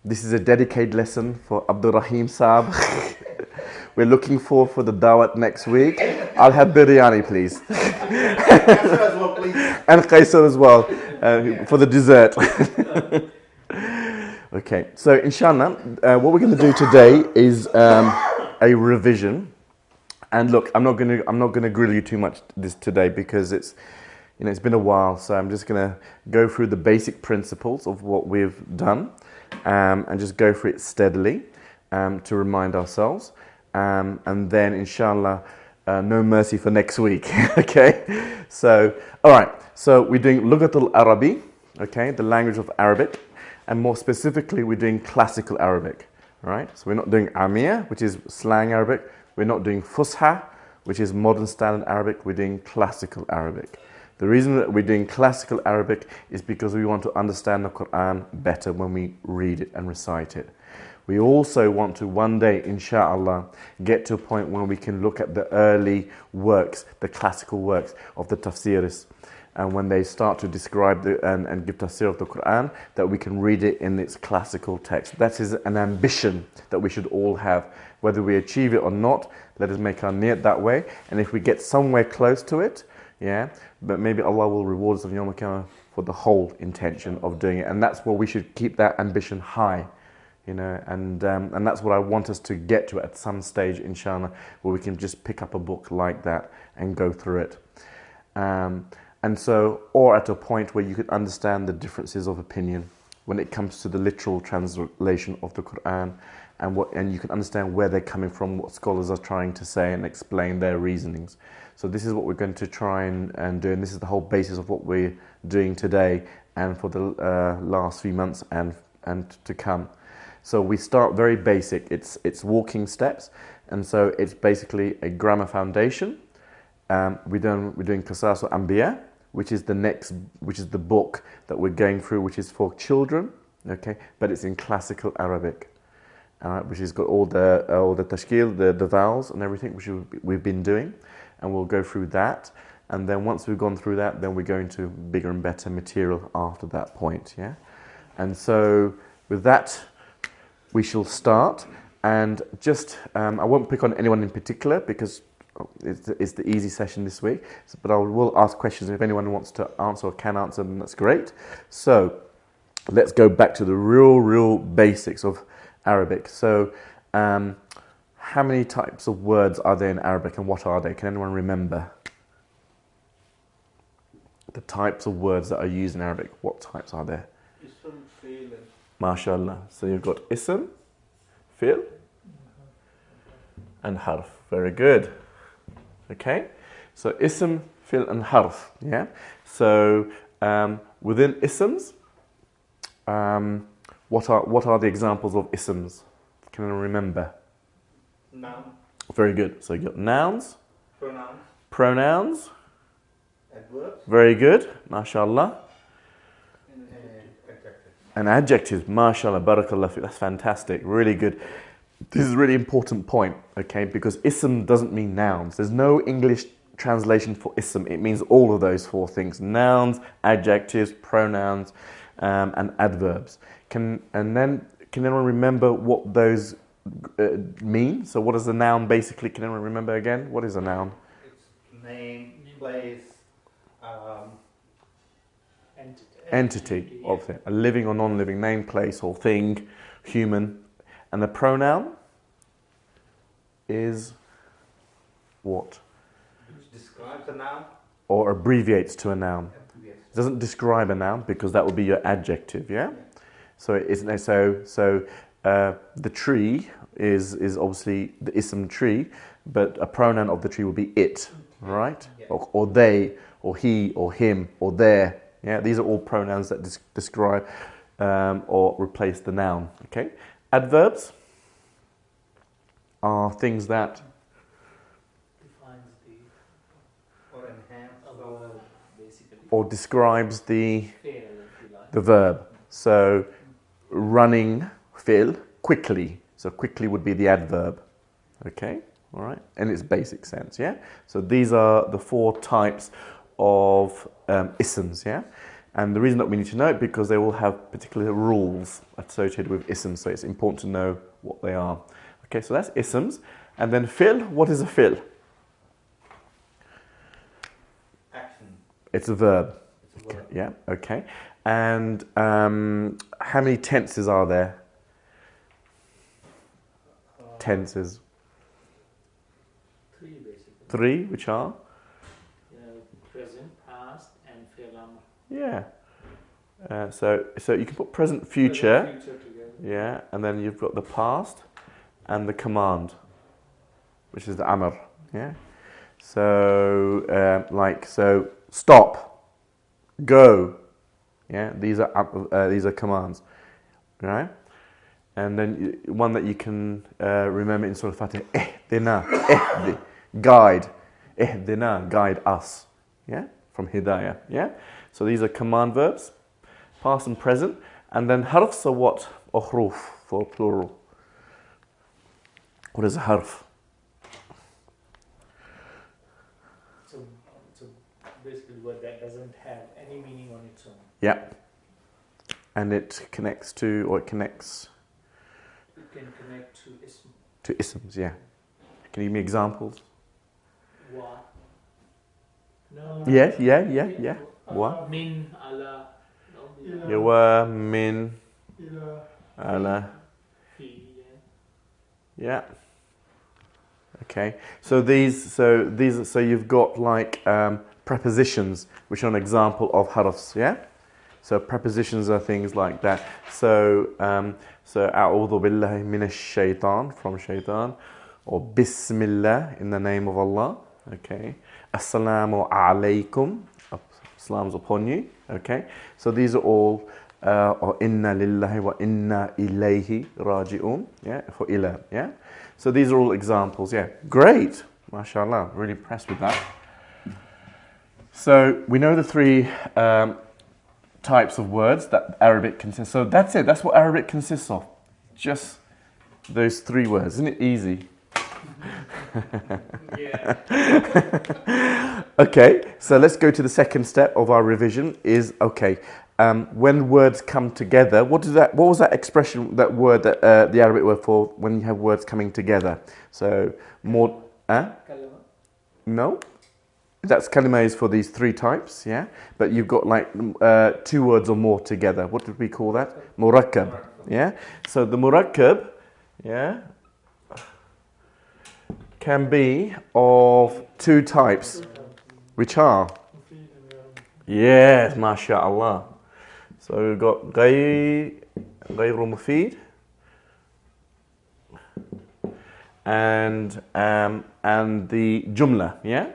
This is a dedicated lesson for Abdul Rahim Saab. We're looking forward for the dawat next week. I'll have biryani, please. And qaisar as well, for the dessert. Okay, so inshallah, what we're going to do today is a revision. And look, I'm not going to grill you too much this today because it's been a while. So I'm just going to go through the basic principles of what we've done, and just go through it steadily to remind ourselves. And then, inshallah, no mercy for next week. Okay? So, all right. So we're doing Lughat al-Arabi, okay, the language of Arabic, and more specifically, we're doing classical Arabic. All right? So we're not doing Amir, which is slang Arabic. We're not doing Fusha, which is modern standard Arabic. We're doing classical Arabic. The reason that we're doing classical Arabic is because we want to understand the Quran better when we read it and recite it. We also want to one day, inshallah, get to a point where we can look at the early works, the classical works of the tafsiris. And when they start to describe and give tafsir of the Quran, that we can read it in its classical text. That is an ambition that we should all have. Whether we achieve it or not, let us make our niyat that way. And if we get somewhere close to it, yeah, but maybe Allah will reward us on Yawm al-Qiyamah for the whole intention of doing it. And that's where we should keep that ambition high. And that's what I want us to get to at some stage, inshallah, where we can just pick up a book like that and go through it. And so, or at a point where you could understand the differences of opinion when it comes to the literal translation of the Quran, and you can understand where they're coming from, what scholars are trying to say, and explain their reasonings. So this is what we're going to try and do, and this is the whole basis of what we're doing today and for the last few months and to come. So we start very basic. It's walking steps, and so it's basically a grammar foundation. We're doing Qasas al-Anbiya, which is the book that we're going through, which is for children, okay? But it's in classical Arabic, which has got all the tashkil, the vowels and everything, which we've been doing, and we'll go through that. And then once we've gone through that, then we go into bigger and better material after that point, yeah? And so with that, we shall start, and just, I won't pick on anyone in particular because it's the easy session this week, but I will ask questions. If anyone wants to answer or can answer, then that's great. So let's go back to the real basics of Arabic. So how many types of words are there in Arabic, and what are they? Can anyone remember the types of words that are used in Arabic? What types are there? MashaAllah. So you've got ism, fi'l, and harf. Very good. Okay. So ism, fi'l, and harf. Yeah. So within isms, what are the examples of isms? Can anyone remember? Noun. Very good. So you've got nouns, Pronouns. Adverbs. Very good. MashaAllah. And adjectives, mashallah, barakallah fi, that's fantastic, really good. This is a really important point, okay, because ism doesn't mean nouns. There's no English translation for ism. It means all of those four things: nouns, adjectives, pronouns, and adverbs. Can anyone remember what those mean? So what is a noun basically? Can anyone remember again? What is a noun? It's name, place, entity of it, a living or non-living name, place or thing, human. And the pronoun is what? which describes a noun. Or abbreviates to a noun. It doesn't describe a noun because that would be your adjective, yeah? So it isn't the tree is obviously the ism tree, but a pronoun of the tree would be it, right? Yeah. Or they, or he, or him, or their. Yeah, these are all pronouns that describe or replace the noun. Okay, adverbs are things that defines the Or enhance. verb, basically. or describes the Fail, if you like. the verb. So running, fi'l, quickly. So quickly would be the adverb. Okay, all right, in its basic sense. Yeah. So these are the four types of isms. Yeah. And the reason that we need to know it because they will have particular rules associated with isms, so it's important to know what they are. Okay, so that's isms. And then fi'l, what is a fi'l? Action. It's a verb. It's a verb. Yeah, okay. And how many tenses are there? Tenses. 3 basically. 3, which are? Present, past, and fi'l amr. Yeah. So you can put present, future. Future together. Yeah, and then you've got the past and the command, which is the amr. Yeah. So so stop, go. Yeah, these are commands, right? And then one that you can remember in Surah Al-Fatiha, ihdina, guide, ihdina, guide us. Yeah, from hidayah. Yeah, so these are command verbs, past and present, and then harfs are what? Uhruf for plural. What is a harf? So basically, word that doesn't have any meaning on its own. Yeah, and it connects to, or it connects It can connect to ism. to isms. Yeah, can you give me examples? Wa. No. Yeah. What? Min, ala. No, Yawa, min, ala. fi, Yeah. Okay. So you've got like prepositions, which are an example of harfs. Yeah. So prepositions are things like that. So a'udhu billahi minash shaitan, from shaitan, or bismillah, in the name of Allah. Okay. Assalamu alaikum, salam's upon you. Okay. So these are all or inna lillahi wa inna ilayhi raji'un. Yeah, for ilah. Yeah. So these are all examples. Yeah. Great. MashaAllah. Really impressed with that. So we know the 3 types of words that Arabic consists. So that's it. That's what Arabic consists of. Just those 3 words. Isn't it easy? Yeah. Okay, so let's go to the second step of our revision. Is when words come together. What was that expression? That word that the Arabic word for when you have words coming together. So more. Kalama. No, that's kalima is for these 3 types. Yeah, but you've got like 2 words or more together. What did we call that? Murakkab. Yeah. So the murakkab. Yeah. Can be of 2 types, which are, yes, mashallah. So we've got ghayru mufid and the jumla, yeah,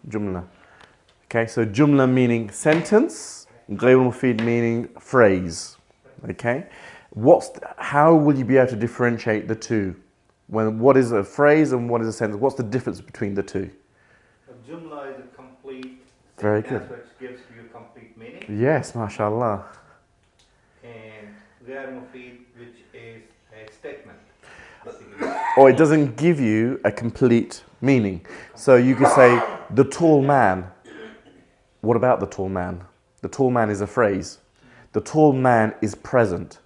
jumla. Okay, so jumla meaning sentence, ghayru mufid meaning phrase. Okay. How will you be able to differentiate the 2? What is a phrase and what is a sentence? What's the difference between the 2? A jumla is a complete Very sentence good. which gives you a complete meaning. Yes, mashallah. And ghair mufid, which is a statement, basically. Or it doesn't give you a complete meaning. So you could say, the tall man. What about the tall man? The tall man is a phrase. The tall man is present.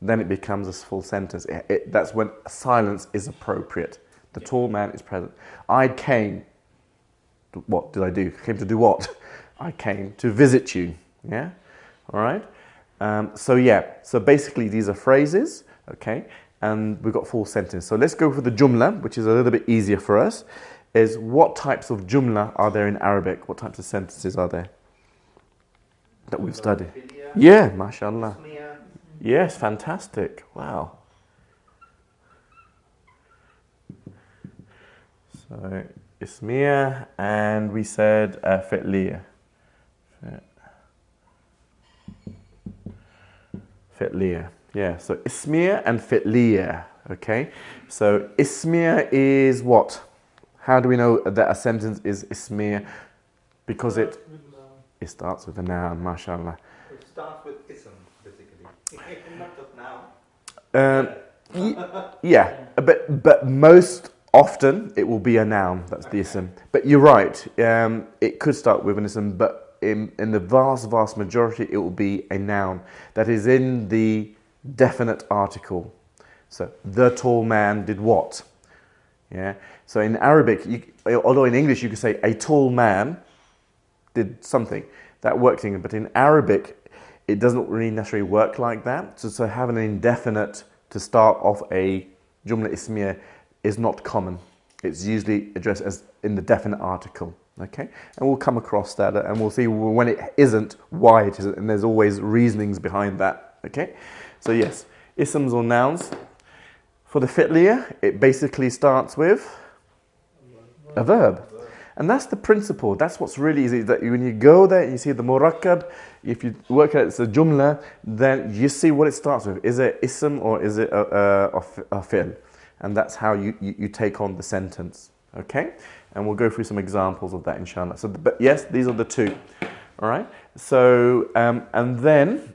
Then it becomes a full sentence. That's when silence is appropriate. The tall man is present. I came. What did I do? I came to do what? I came to visit you. Yeah? All right? So basically these are phrases, okay? And we've got full sentence. So let's go for the jumla, which is a little bit easier for us. Is what types of jumla are there in Arabic? What types of sentences are there that we've studied? Yeah, mashallah. Yes, fantastic. Wow. So, ismiya, and we said fi'liya. Fi'liya. Yeah, so ismiya and fi'liya. Okay. So, ismiya is what? How do we know that a sentence is ismiya? Because it starts with a noun, mashallah. It starts with ism, basically. Not just now. Yeah, but most Often it will be a noun, that's the ism. But you're right, it could start with an ism, but in the vast majority it will be a noun that is in the definite article. So, the tall man did what? Yeah. So in Arabic, although in English you could say a tall man did something, that works in, but in Arabic it doesn't really necessarily work like that. So having an indefinite to start off a jumla ismiya is not common. It's usually addressed as in the definite article. Okay, and we'll come across that, and we'll see when it isn't, why it isn't, and there's always reasonings behind that. Okay, so yes, isms or nouns. For the fi'liya, it basically starts with a verb. And that's the principle. That's what's really easy. That when you go there and you see the murakkab, if you work out it's a jumla, then you see what it starts with. Is it ism or is it a fi'l? And that's how you take on the sentence. Okay? And we'll go through some examples of that, inshallah. So, but yes, these are the two. All right? So, and then,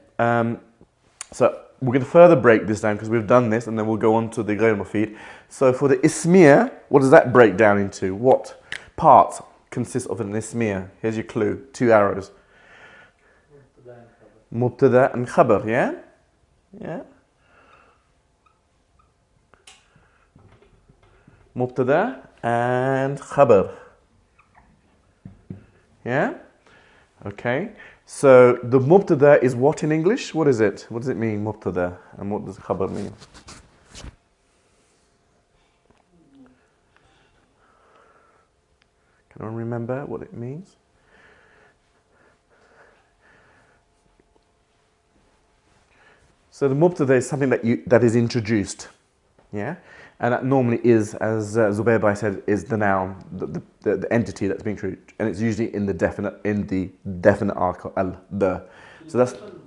so we're going to further break this down because we've done this, and then we'll go on to the ghayr mufid. So for the ismiya, what does that break down into? What part consists of an ismiya? Here's your clue, 2 arrows. Mubtada and khabar, yeah? Yeah? Mubtada and khabar. Yeah? Okay. So the mubtada is what in English? What is it? What does it mean, mubtada? And what does khabar mean? Can anyone remember what it means? So the mubtada is something that is introduced. Yeah? And that normally is, as Zubair Bhai said, is the noun, the entity that's being treated, and it's usually in the definite article the. So that's who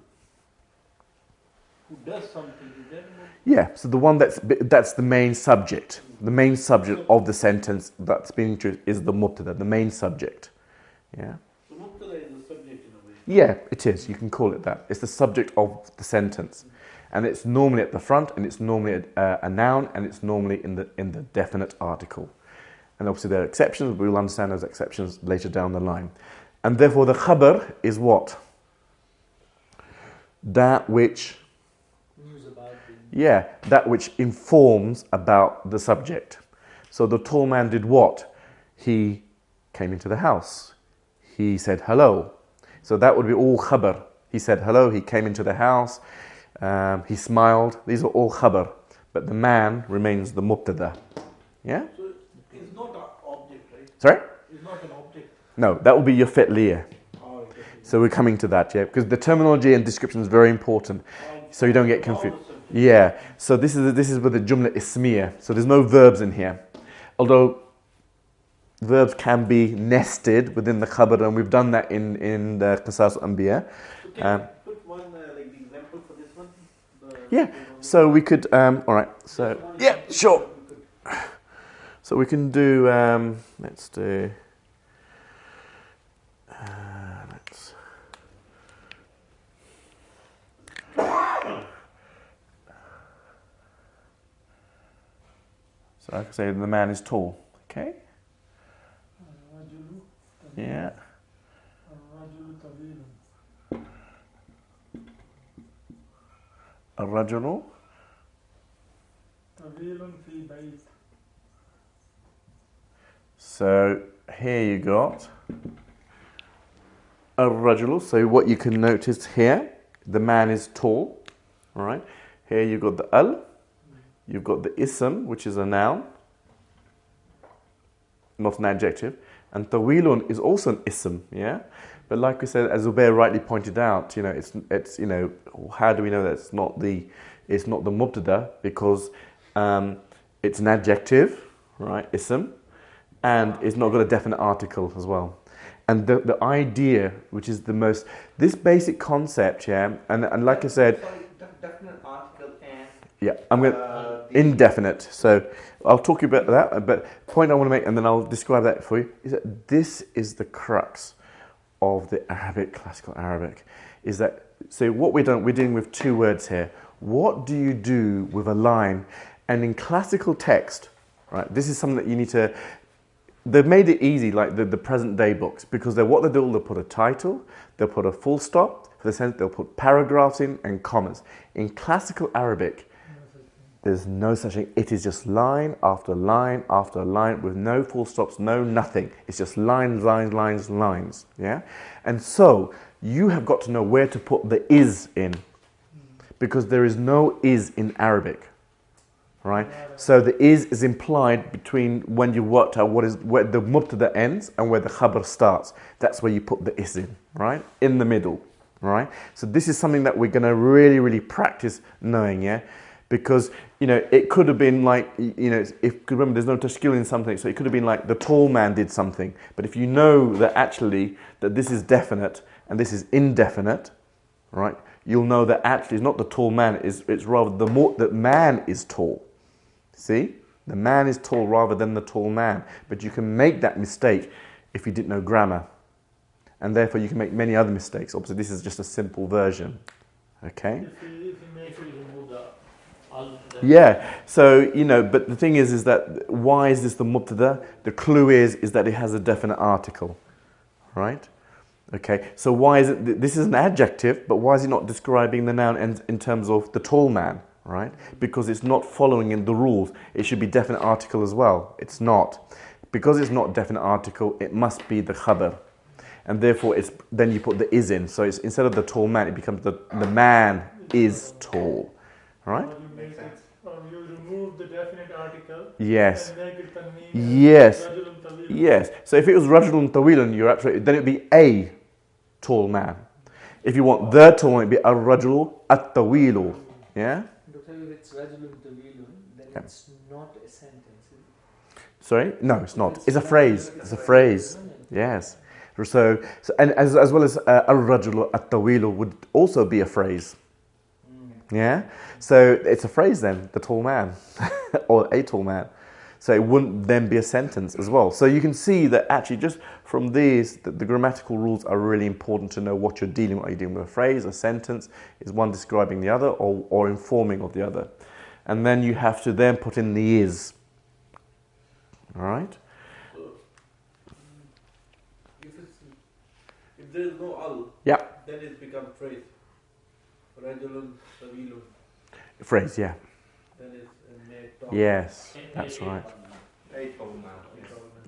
does something. Is that yeah. So the one that's the main subject. The main subject of the sentence that's being treated is the mubtada, the main subject. Yeah. So mubtada is the subject in a way. Yeah, it is. You can call it that. It's the subject of the sentence. And it's normally at the front, and it's normally a noun, and it's normally in the definite article. And obviously there are exceptions, but we'll understand those exceptions later down the line. And therefore the khabar is what? That which... News about that which informs about the subject. So the tall man did what? He came into the house. He said hello. So that would be all khabar. He said hello, he came into the house. He smiled. These are all khabar, but the man remains the mubtada. Yeah? So it's not an object, right? Sorry? It's not an object. No, that will be your fi'liya. Oh, okay. So we're coming to that, yeah? Because the terminology and description is very important, so you don't get confused. Yeah. So this is with the jumla ismiya. So there's no verbs in here, although verbs can be nested within the khabar, and we've done that in the Qisas al-Anbiya. Put one example for this one. Yeah, so we could, all right, so, yeah, sure. So we can do, let's do, so I can say the man is tall, okay? Yeah. الرجل طويل في بيت. So here you got الرجل. So what you can notice here, the man is tall. All right. Here you got the al. You've got the ism, which is a noun, not an adjective. And tawilun is also an ism, yeah? But like we said, as Zubair rightly pointed out, you know, it's you know, how do we know that it's not the mubtada? Because it's an adjective, right, ism, and it's not got a definite article as well. And the idea, which is the most, this basic concept, yeah, and like I said, Sorry, definite article and yeah, I'm going indefinite. So I'll talk about that. But the point I want to make, and then I'll describe that for you, is that this is the crux of the Arabic, classical Arabic, is that, so what we're dealing with two words here. What do you do with a line? And in classical text, right? This is something that you need to. They've made it easy, like the present day books, because what they do, they'll put a title, they'll put a full stop for the sentence, they'll put paragraphs in and commas. In classical Arabic, there's no such thing. It is just line after line after line with no full stops, no nothing. It's just lines, lines, lines, lines. Yeah, and so you have got to know where to put the is in, because there is no is in Arabic. Right, so the is implied between when you worked out where the mubtada ends and where the khabar starts. That's where you put the is in, right, in the middle, right. So this is something that we're going to really, really practice knowing, yeah, because it could have been like if remember there's no tashkil in something, so it could have been like the tall man did something. But if you know that actually that this is definite and this is indefinite, right, you'll know that actually it's not the tall man, it's rather the man is tall. See? The man is tall rather than the tall man. But you can make that mistake if you didn't know grammar. And therefore you can make many other mistakes. Obviously this is just a simple version. Okay? If you make sure you remove the al. Yeah. So, but the thing is that why is this the mubtada? The clue is that it has a definite article. Right? Okay. So why is it, this is an adjective, but why is it not describing the noun in terms of the tall man? Right? Because it's not following in the rules. It should be definite article as well. It's not. Because it's not definite article, it must be the khabar. And therefore, then you put the is in. So it's, instead of the tall man, it becomes the man is tall. Right? You remove the definite article. Yes. And make it convenient. Yes. Rajulun tawil. Yes. So if it was rajulun tawilun, you're absolutely, then it'd be a tall man. If you want the tall man, it'd be ar-rajulu at-tawilu. Yeah? If it's rajulun tawilun, then Yeah. it's not a sentence. Sorry? No, it's not. It's a phrase. It's a phrase. Yes. So and as well as ar-rajulu at-tawilu would also be a phrase. Yeah? So it's a phrase then, the tall man, or a tall man. So it wouldn't then be a sentence as well. So you can see that actually just from these, the grammatical rules are really important to know what you're dealing with. Are you dealing with a phrase, a sentence? Is one describing the other or informing of the other? And then you have to then put in the is. All right? So, if there is no al, Yeah. then it becomes phrase. Rajulun tawilun. Phrase, yeah. Then it's Yes, that's right. a tall man.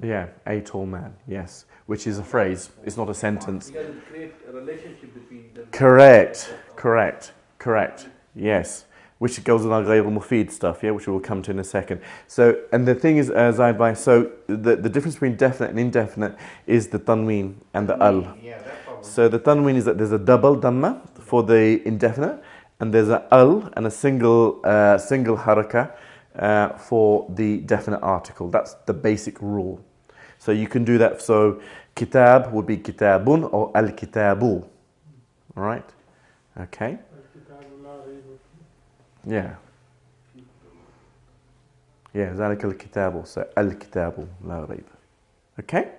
Yeah, a tall man, yes. Which is a phrase. It's not a sentence. Because it creates a relationship between them. Correct. Yes. Which goes with our Iraabul mufid stuff, yeah, which we will come to in a second. So, and the thing is, Zaid, so the difference between definite and indefinite is the tanween and the al. Yeah, that's probably. So the tanween is that there's a double dhamma for the indefinite, and there's an al and a single haraka for the definite article. That's the basic rule. So you can do that. So kitab would be kitabun or al-kitabu. All right? Okay? Yeah. Yeah, ذلك الكتاب. So al-kitabu la rayb. Okay?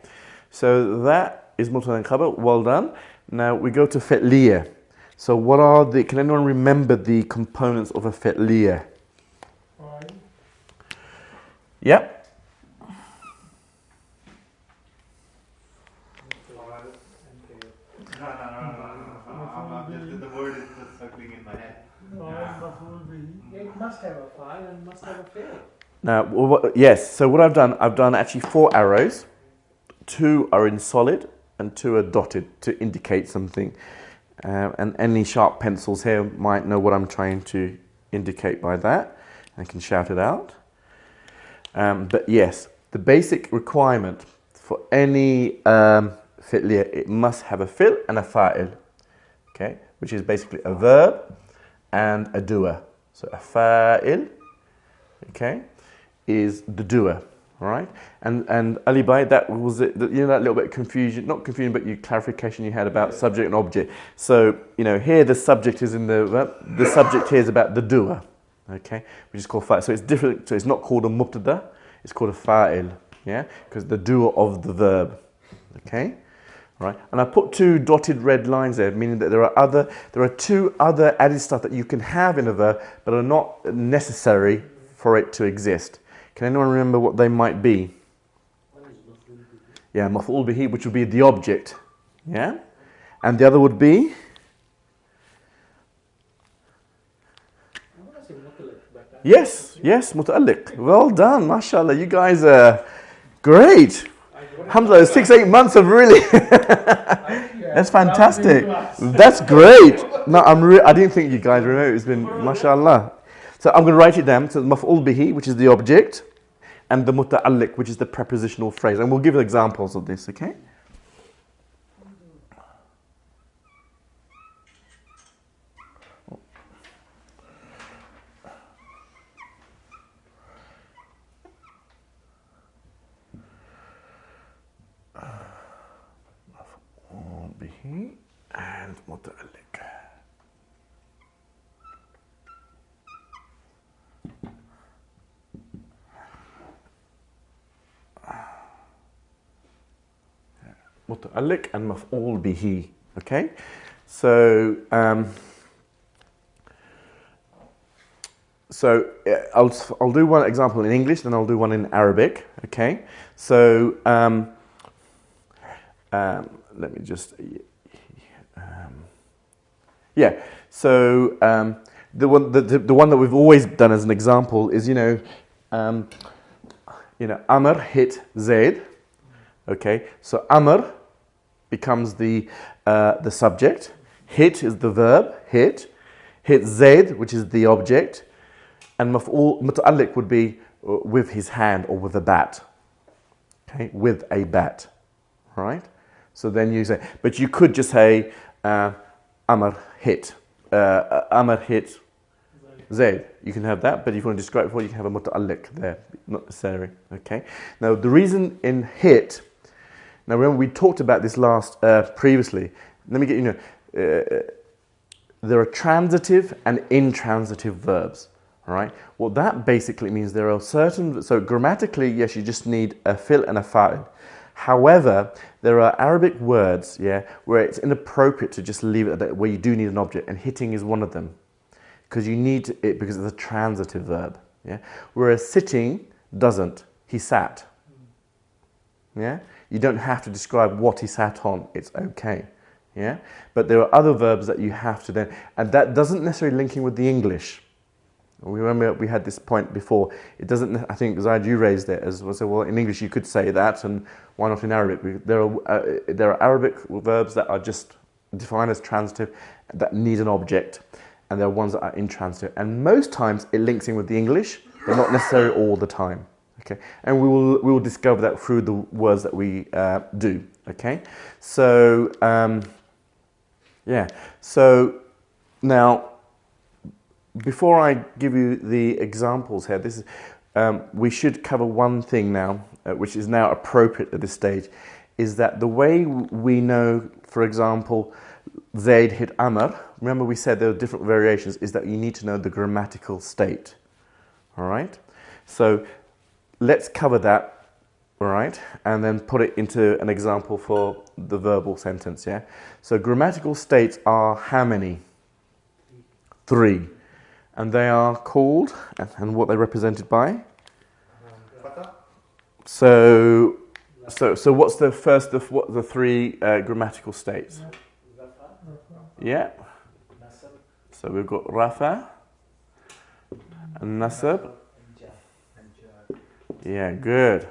So that is mubtada and khabar. Well done. Now we go to fi'liya. So can anyone remember the components of a fi'liya? Yep. No. I'm not just, the word is just circling in my head. It must have a file and must have a fail. Now, yes. So what I've done actually 4 arrows. 2 are in solid and 2 are dotted to indicate something. And any sharp pencils here might know what I'm trying to indicate by that and can shout it out. But yes, the basic requirement for any fi'liya, it must have a fi'l and a fa'il, okay, which is basically a verb and a doer. So a fa'il, okay, is the doer, all right? And Ali Bhai, that was it, that little bit of confusion, not confusion, but clarification you had about subject and object. So, here the subject is in the subject here is about the doer, okay, which is called fa'il. So it's different, so it's not called a mubtada, it's called a fa'il, yeah, because the doer of the verb, okay, right. And I put 2 dotted red lines there, meaning that there are 2 other added stuff that you can have in a verb, but are not necessary for it to exist. Can anyone remember what they might be? Yeah, maf'ul bihi, which would be the object. Yeah? And the other would be? Yes, muta'alliq. Well done, mashallah. You guys are great. Alhamdulillah, 6-8 months of really. That's fantastic. That's great. No, I didn't think you guys remember. It's been mashallah. So I'm going to write it down. So maf'ul bihi, which is the object, and the muta'alliq, which is the prepositional phrase. And we'll give examples of this, okay? Maf'ul bihi and muta'alliq. Muta'alliq and maf'ul bihi. Okay? So, I'll do one example in English, then I'll do one in Arabic. Okay? So, let me just. Yeah. So, the one that we've always done as an example is, Amr hit Zaid. Okay? So, Amr becomes the subject. Hit is the verb, hit. Hit Zaid, which is the object. And muta'alliq would be with his hand or with a bat. Okay, with a bat. Right? So then you say, but you could just say, Amr hit. Amr hit Zaid. You can have that, but if you want to describe it, you can have a muta'alliq there. Not necessary. Okay? Now, the reason in hit. Now, remember, we talked about this previously. Let me get there are transitive and intransitive verbs. All right? What that basically means, there are certain. So, grammatically, yes, you just need a fil and a fa'il. However, there are Arabic words, where it's inappropriate to just leave it at that, where you do need an object, and hitting is one of them. Because you need it because it's a transitive verb. Yeah? Whereas sitting doesn't. He sat. Yeah? You don't have to describe what he sat on. It's okay. Yeah? But there are other verbs that you have to then, and that doesn't necessarily link in with the English. We remember we had this point before. It doesn't. I think Zaid, you raised it as well. So, well, in English you could say that, and why not in Arabic? There are Arabic verbs that are just defined as transitive, that need an object, and there are ones that are intransitive. And most times it links in with the English, but not necessarily all the time. Okay, and we will discover that through the words that we do. Okay, so So now, before I give you the examples here, this is we should cover one thing now, which is now appropriate at this stage, is that the way we know, for example, Zaid hit Amr. Remember, we said there are different variations. Is that you need to know the grammatical state. All right, so. Let's cover that, all right, and then put it into an example for the verbal sentence, yeah? So grammatical states are how many? 3. And they are called, and what they're represented by? So what's the first of what the 3 grammatical states? Yeah. So we've got Rafa, and Nasab. Yeah, good.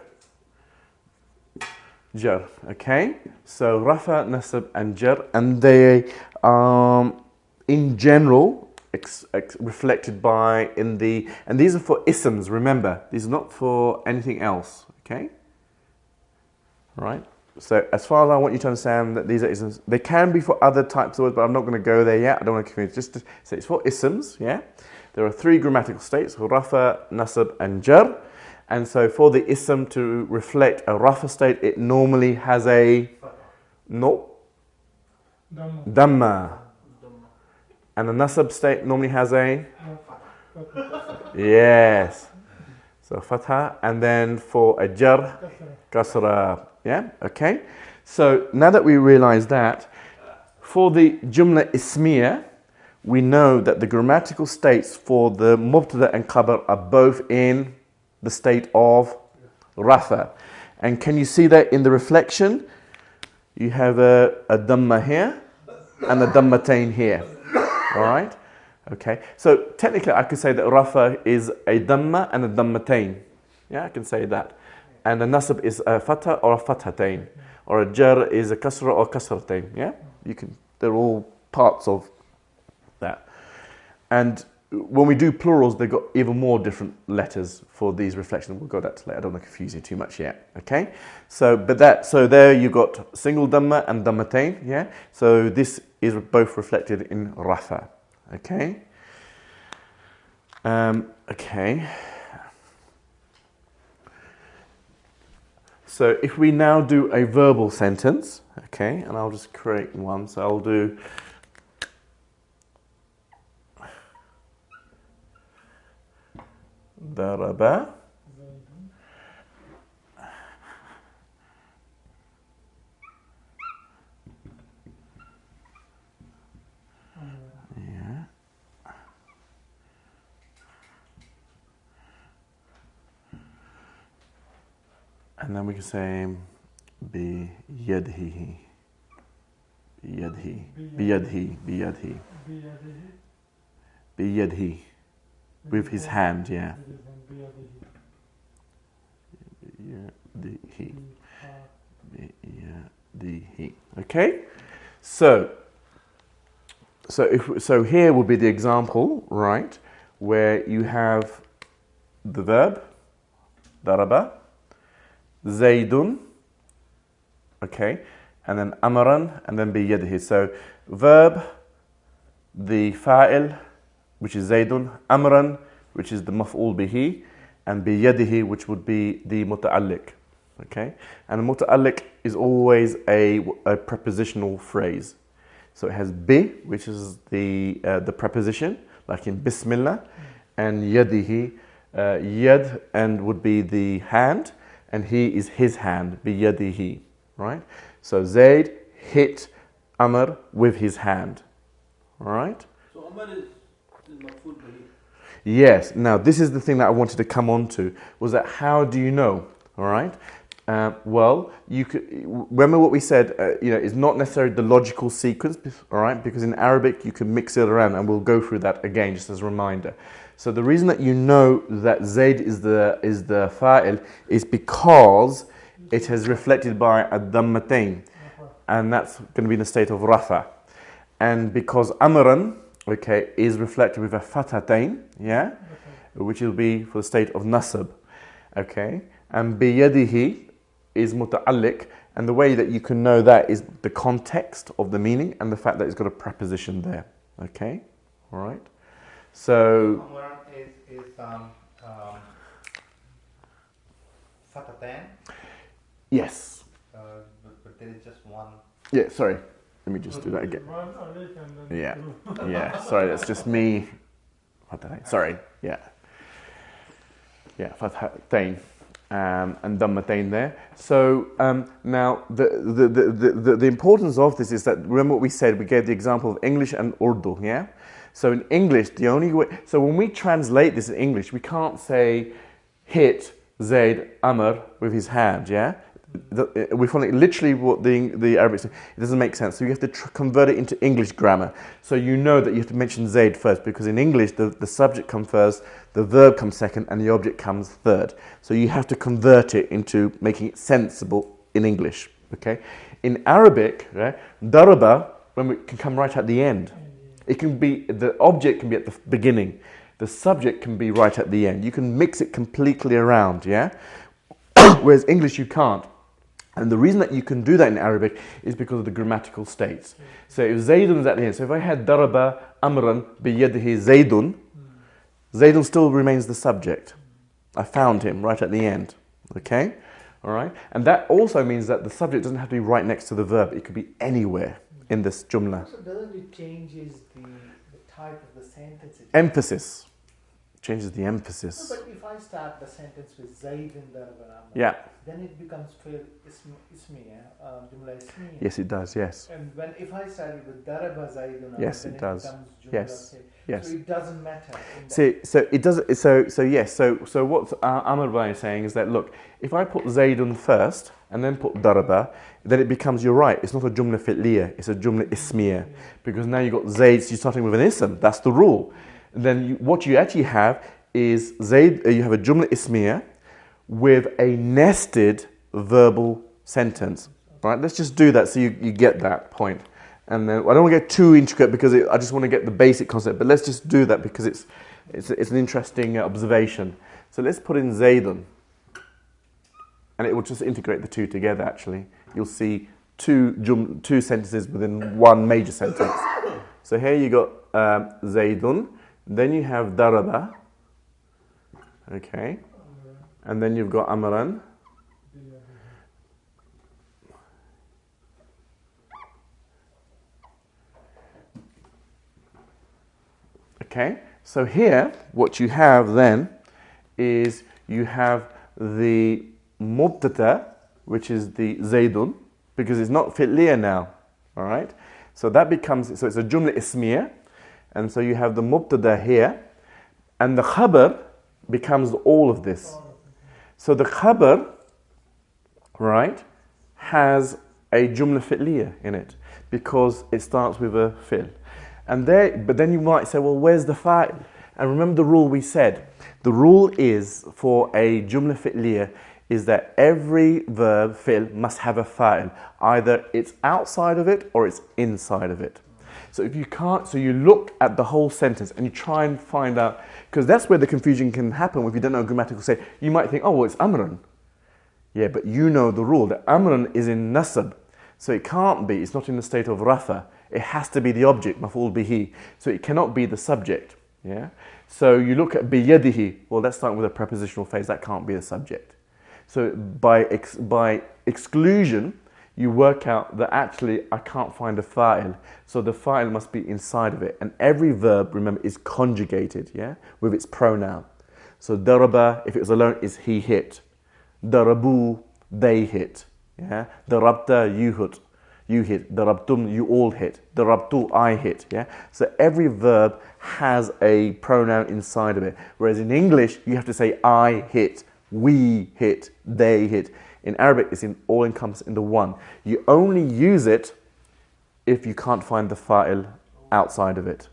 Jar, okay. So Rafa, Nasab, and Jar, and they in general reflected by and these are for isms. Remember, these are not for anything else. Okay. Right. So as far as I want you to understand that these are isms, they can be for other types of words, but I'm not going to go there yet. I don't want to confuse. Just to say it's for isms. Yeah. There are 3 grammatical states: Rafa, Nasab, and Jar. And so for the ism to reflect a Rafa state, it normally has a Dhamma. And the Nasab state normally has a yes. So Fatha. And then for a Jar, Kasra. Yeah? Okay. So now that we realize that, for the Jumla Ismiya, we know that the grammatical states for the Mubtada and Khabar are both in the state of rafa. And can you see that in the reflection? You have a dhamma here and a dhammatain here. All right? Okay. So technically I could say that rafa is a dhamma and a dhammatain. Yeah, I can say that. And a nasab is a fatha or a fathatain. Or a jar is a kasra or kasratain. Yeah? They're all parts of that. And when we do plurals, they've got even more different letters for these reflections. We'll go that to later. I don't want to confuse you too much yet. Okay? So there you've got single dhamma and dhammatain. Yeah? So this is both reflected in rafa. Okay? Okay. So if we now do a verbal sentence, okay, and I'll just create one. So I'll do daraba. Yeah. And then we can say biyadhi, biyadhi, with his hand, yeah. Biyadihi. Okay? So here will be the example, right, where you have the verb daraba, Zaydun, okay, and then amaran, and then biyadihi. So verb, the fa'il, which is Zaydun, amran, which is the maf'ul bihi, and biyadihi, which would be the muta'alliq. Okay, and the muta'alliq is always a prepositional phrase. So it has bi, which is the preposition, like in Bismillah, and yadihi, yad, and would be the hand, and he is his hand, biyadihi, right? So Zayd hit Amr with his hand, all right? So Amr is maf'ul bihi. Yes. Now this is the thing that I wanted to come on to, was that how do you know, all right? Well, you could remember what we said. Is not necessarily the logical sequence, all right? Because in Arabic you can mix it around, and we'll go through that again just as a reminder. So the reason that you know that Zayd is the fa'il is because it is reflected by a dhammatain, and that's going to be in the state of rafa, and because amran, okay, is reflected with a fathatain, yeah, which will be for the state of nasab, okay, and biyadihi is muta'alliq, and the way that you can know that is the context of the meaning and the fact that it's got a preposition there. Okay, all right. So is Fatatan, yes. but there is just one. Yeah. Sorry. Let me just do that again. Yeah. Yeah. Sorry. That's just me. Sorry. Yeah. Yeah. Fathatain. And dhammatain there. So now the importance of this is that, remember what we said, we gave the example of English and Urdu, yeah? So in English, the only way, so when we translate this in English, we can't say hit Zayd Amr with his hand, yeah? We follow literally what the Arabic says. It doesn't make sense. So you have to convert it into English grammar. So you know that you have to mention Zayd first, because in English the subject comes first, the verb comes second, and the object comes third. So you have to convert it into making it sensible in English. Okay. In Arabic, right, daraba can come right at the end. It can be, the object can be at the beginning. The subject can be right at the end. You can mix it completely around. Yeah. Whereas English you can't. And the reason that you can do that in Arabic is because of the grammatical states. So if Zaydun is at the end, so if I had daraba amran biyadihi Zaydun, Zaydun still remains the subject. I found him right at the end. Okay? All right? And that also means that the subject doesn't have to be right next to the verb. It could be anywhere in this jumla. So doesn't it changes the type of the sentence? Emphasis. Changes the emphasis. No, but if I start the sentence with Zayd and daraba, Yeah. then it becomes fair ismiya, jumla ismiya. Yes, it does, yes. And if I started with daraba Zaydun, Yes, then it does. becomes jumla Yes. Yes. So it doesn't matter. So it does. So yes. So what Amr Bhai is saying is that look, if I put Zaydun first and then put daraba, then it becomes, you're right, it's not a jumla fi'liya, it's a jumla ismiya, because now you've got Zayd, so you're starting with an ism. That's the rule. And then what you actually have is Zayd. You have a jumla ismiya with a nested verbal sentence. Right? Let's just do that so you get that point. And then I don't want to get too intricate because I just want to get the basic concept. But let's just do that because it's an interesting observation. So let's put in Zaydun, and it will just integrate the two together. Actually, you'll see two sentences within one major sentence. So here you got Zaydun, then you have daraba, okay, and then you've got Amran. Okay, so here what you have then is you have the mubtada, which is the Zaydun, because it's not fi'liya now, all right? So that becomes, so it's a jumla ismiya, and so you have the mubtada here, and the khabar becomes all of this. So the khabar, right, has a jumla fi'liya in it, because it starts with a fi'l. But then you might say, well, where's the fa'il? And remember the rule we said. The rule is for a jumla fi'liya is that every verb fi'l must have a fa'il. Either it's outside of it or it's inside of it. So if you can't, so you look at the whole sentence and you try and find out, because that's where the confusion can happen if you don't know grammatical say. You might think, oh, well, it's amran. Yeah, but you know the rule that amran is in nasab. So it can't be, it's not in the state of rafa. It has to be the object, maf'ul bihi. So it cannot be the subject. Yeah. So you look at biyadihi. Well, that's starting with a prepositional phrase. That can't be the subject. So by exclusion, you work out that actually I can't find a fa'il. So the fa'il must be inside of it. And every verb, remember, is conjugated, yeah, with its pronoun. So daraba, if it was alone, is he hit. Darabu, they hit. Yeah. Darabta, you hit. You hit. Darabtum, you all hit. Darabtu, I hit. Yeah. So every verb has a pronoun inside of it. Whereas in English, you have to say I hit, we hit, they hit. In Arabic, it's all encompassed into one. You only use it if you can't find the fa'il outside of it.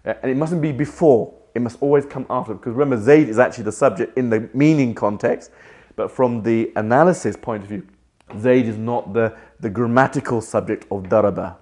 And it mustn't be before. It must always come after. Because remember, Zayd is actually the subject in the meaning context. But from the analysis point of view, Zayd is not the grammatical subject of daraba.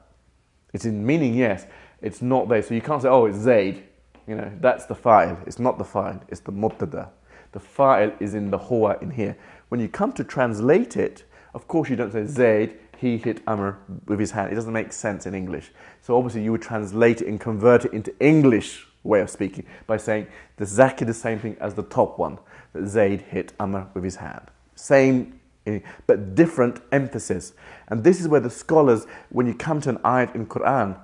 It's in meaning, yes. It's not there. So you can't say, oh, it's Zayd. You know, that's the fa'il. It's not the fa'il. It's the mubtada. The fa'il is in the huwa in here. When you come to translate it, of course you don't say Zayd, he hit Amr with his hand. It doesn't make sense in English. So obviously you would translate it and convert it into English way of speaking by saying the exactly the same thing as the top one, that Zayd hit Amr with his hand. Same, but different emphasis. And this is where the scholars, when you come to an ayat in Quran,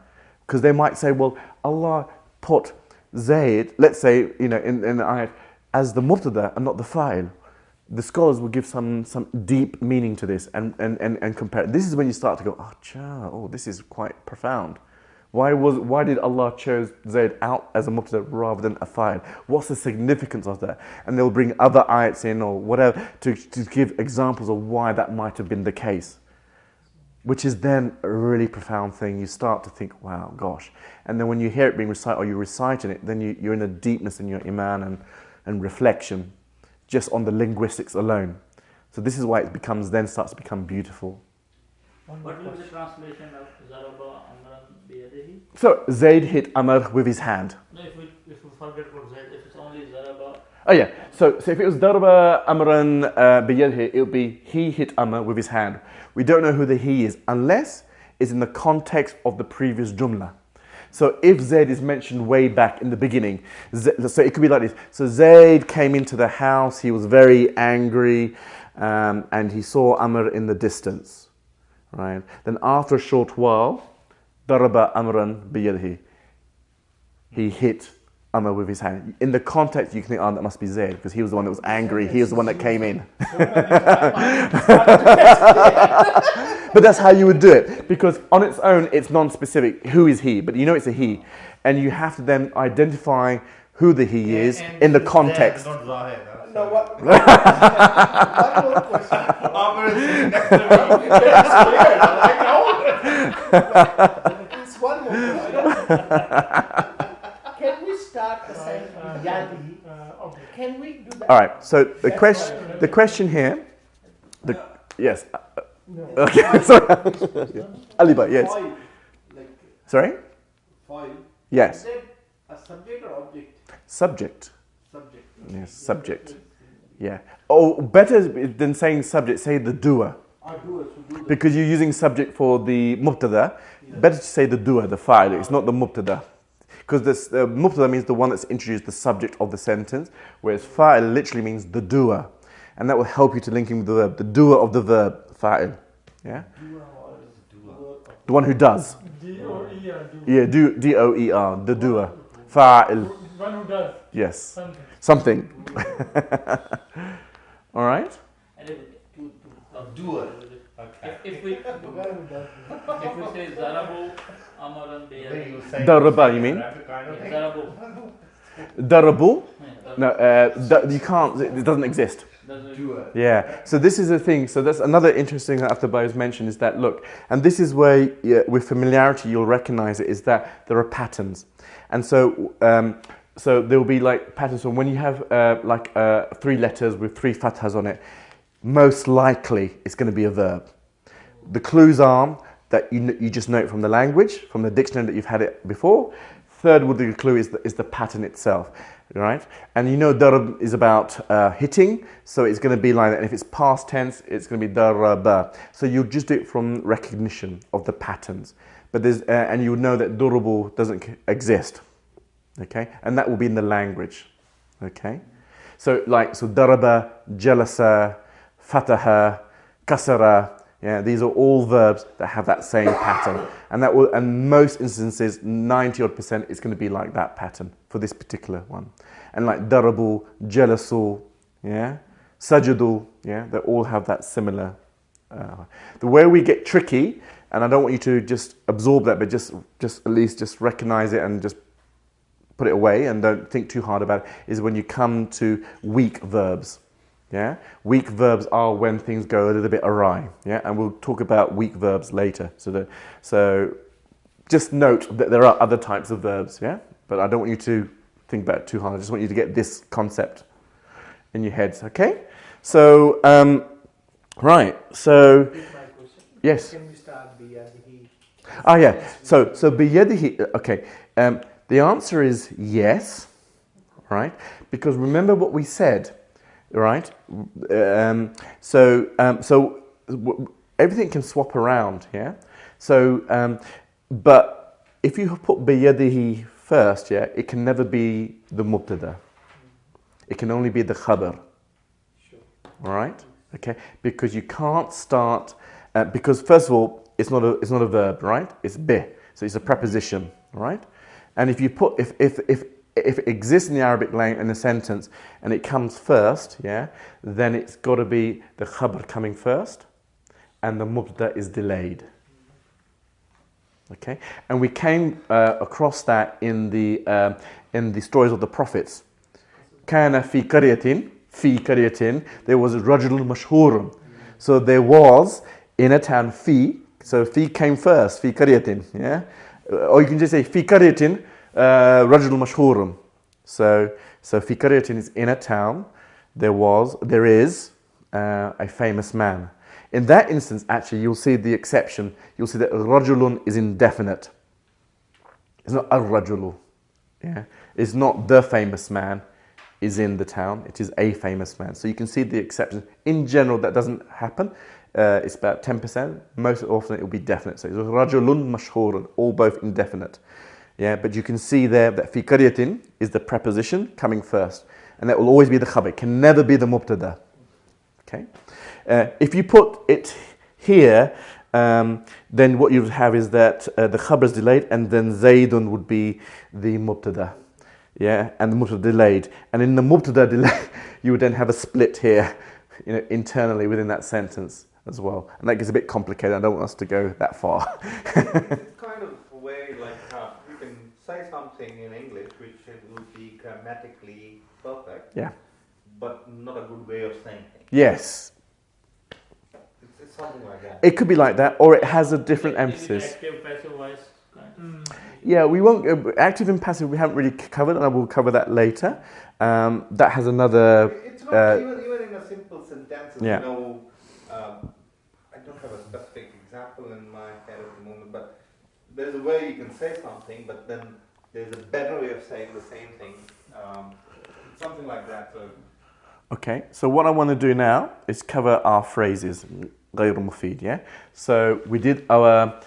because they might say, well, Allah put Zayd, let's say, in the ayat, as the mubtada and not the fa'il. The scholars will give some deep meaning to this and compare. This is when you start to go, this is quite profound. Why did Allah choose Zayd out as a mubtada rather than a fa'il? What's the significance of that? And they'll bring other ayats in or whatever to give examples of why that might have been the case. Which is then a really profound thing. You start to think, wow, gosh. And then when you hear it being recited or you're reciting it, then you're in a deepness in your iman and reflection just on the linguistics alone. So this is why it starts to become beautiful. What will be the translation of Zaraba Amran biyadihi? So Zayd hit Amr with his hand. No, if we forget about Zayd, if it's only Zaraba. Oh yeah, so if it was Daraba Amran biyadihi, it would be he hit Amr with his hand. We don't know who the he is unless it's in the context of the previous jumla. So if Zayd is mentioned way back in the beginning, so it could be like this. So Zayd came into the house, he was very angry, and he saw Amr in the distance. Right? Then after a short while, Daraba Amran biyadihi. He hit Amr with his hand. In the context, you can think, oh, that must be Zayd, because he was the one that was angry. He was the one that came in. But that's how you would do it, because on its own, it's non-specific. Who is he? But you know it's a he. And you have to then identify who the he is in the context. Not Zahir. No, what? One more question. Amr is sitting next to me. It's one more question. Can we start the sentence with Yadi? Can we do that? All right. So the question here, yes. No. Okay. Sorry. Aliba, yes. Foil, like Sorry. foil. Yes. Is that a subject or object? Subject. Subject. Yes. Subject. Yeah. Oh, better than saying subject, say the doer. Doer, so do the Because you're using subject for the mubtada. Better to say the doer, the fa'il. It's not the mubtada. Because this mubtada means the one that's introduced, the subject of the sentence, whereas fa'il literally means the doer. And that will help you to link in with the verb, the doer of the verb, fa'il. Yeah? The one who does. D-O-E-R. Yeah, D-O-E-R, the doer. Fa'il. One who does Yes. something. Something. All right? And if, Doer. if we say Zarabu, Amaran, Biyadi. Daraba, you mean? Zarabu. Darabu? No, you can't, it doesn't exist. Doer. Yeah, so this is the thing. So that's another interesting thing after Bo's mentioned is that, look, and this is where, with familiarity, you'll recognize it, is that there are patterns. And so, so there will be like patterns. So when you have three letters with three fathas on it, most likely it's going to be a verb. The clues are that you just know it from the language, from the dictionary that you've had it before. Third would be the clue is the pattern itself, right? And you know darab is about hitting, so it's going to be like that. And if it's past tense, it's going to be daraba. So you just do it from recognition of the patterns. But there's and you would know that durable doesn't exist, okay? And that will be in the language, okay? So daraba, jalasa, fataha, kasara. Yeah, these are all verbs that have that same pattern, and most instances, 90% is going to be like that pattern for this particular one. And like darabu, jalasu, yeah, sajadu, yeah, they all have that similar. The way we get tricky, and I don't want you to just absorb that, but just at least just recognize it and just put it away and don't think too hard about it, is when you come to weak verbs. Yeah, weak verbs are when things go a little bit awry. Yeah, and we'll talk about weak verbs later. So just note that there are other types of verbs. Yeah, but I don't want you to think about it too hard. I just want you to get this concept in your heads. Okay, so right. So Here's my question. yes. Can we start biyadihi? Ah, yeah. So biyadihi. Okay. The answer is yes. Right, because remember what we said. Right, so everything can swap around, yeah. So, but if you put biyadihi first, yeah, it can never be the mubtada. It can only be the khabar. Sure. All right, okay, because you can't start because first of all, it's not a verb, right? It's bih, so it's a preposition, right? And if you put if it exists in the Arabic language in a sentence and it comes first, yeah, then it's got to be the khabar coming first and the mubtada is delayed. Okay, and we came across that in the stories of the prophets. Kana fi qaryatin, there was rajulun mashhurun. So there was in a town so fi came first, fi qaryatin, yeah, or you can just say fi qaryatin. Rajul mashhurun. So fi qaryatin is in a town. There is a famous man. In that instance, actually, you'll see the exception. You'll see that rajulun is indefinite. It's not ar-rajulu. Yeah, it's not the famous man is in the town. It is a famous man. So you can see the exception. In general, that doesn't happen. It's about 10%. Most often, it will be definite. So it's rajulun mashhurun, all both indefinite. Yeah, but you can see there that fi qaryatin is the preposition coming first, and that will always be the khabar. It can never be the mubtada. Okay, if you put it here, then what you would have is that the khabar is delayed, and then Zaydun would be the mubtada. yeah, and the mubtada delayed. And in the mubtada delay, you would then have a split here, internally within that sentence as well. And that gets a bit complicated. I don't want us to go that far. It's kind of a way like you can say something in English which will be grammatically perfect, Yeah. but not a good way of saying things. Yes. It's something like that. It could be like that, or it has a different emphasis. Active, passive voice. Kind of. Yeah, we won't. Active and passive, we haven't really covered, and I will cover that later. That has another. It's not even in a simple sentence. Yeah. I don't have a specific example in my head at the moment, but there's a way you can say something, but then there's a better way of saying the same thing. Something like that. So. Okay, so what I want to do now is cover our phrases. غير مفيد, yeah. So we did our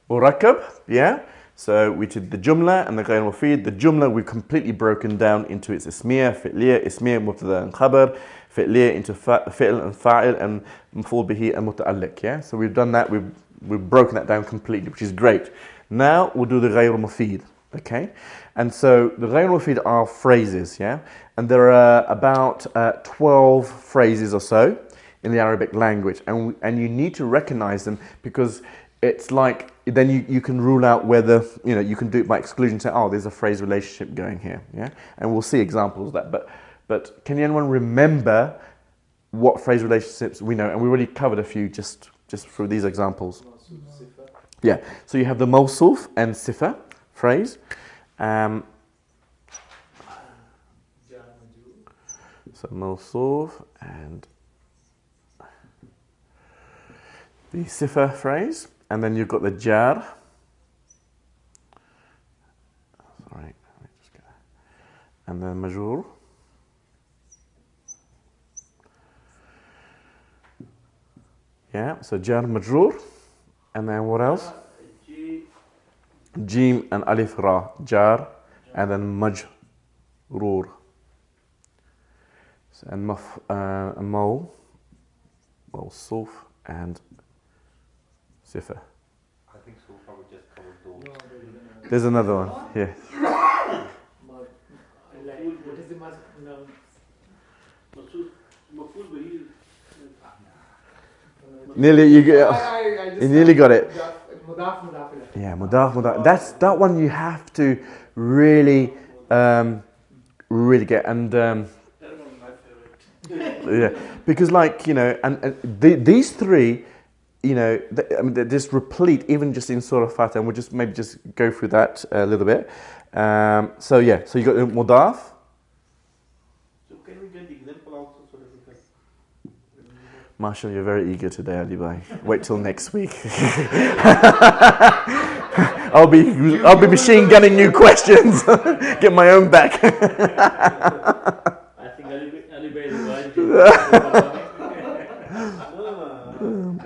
murakkab, yeah. So we did the jumla and the غير مفيد. The jumla we've completely broken down into its ismiya, fi'liya, ismiya, mubtada and khabar, fi'liya into fi'l and fa'il and maf'ul bihi and muta'alliq, yeah. So we've done that. We've broken that down completely, which is great. Now we'll do the غير مفيد, okay. And so the غير مفيد are phrases, yeah. And there are about 12 phrases or so in the Arabic language, and you need to recognize them, because it's like then you can rule out whether you can do it by exclusion, say, oh, there's a phrase relationship going here, yeah, and we'll see examples of that. But can anyone remember what phrase relationships we know? And we already covered a few just through these examples. Yeah, so you have the mawsuf and sifa phrase. So mawsuf and the sifa phrase, and then you've got the jar. Sorry, let me just get that. And then majrur. Yeah, so jar majrur, and then what else? Jim and alif ra, jar, and then majrur. So, and mawsuf and sifa. I think so far we just covered those. There's another one. Yeah. What is the Nearly you nearly got it. Mudaf, mudaf ilayh. Yeah, mudaf. That's that one you have to really really get, and yeah, because these three, they're just replete, even just in Surah Fatih, and we'll just maybe just go through that a little bit. So you got mudaf. So can we get the example also so that we can... Marshall, you're very eager today, Ali Bhai. Wait till next week. I'll be machine gunning new questions. Get my own back. I think Ali Bhai is right.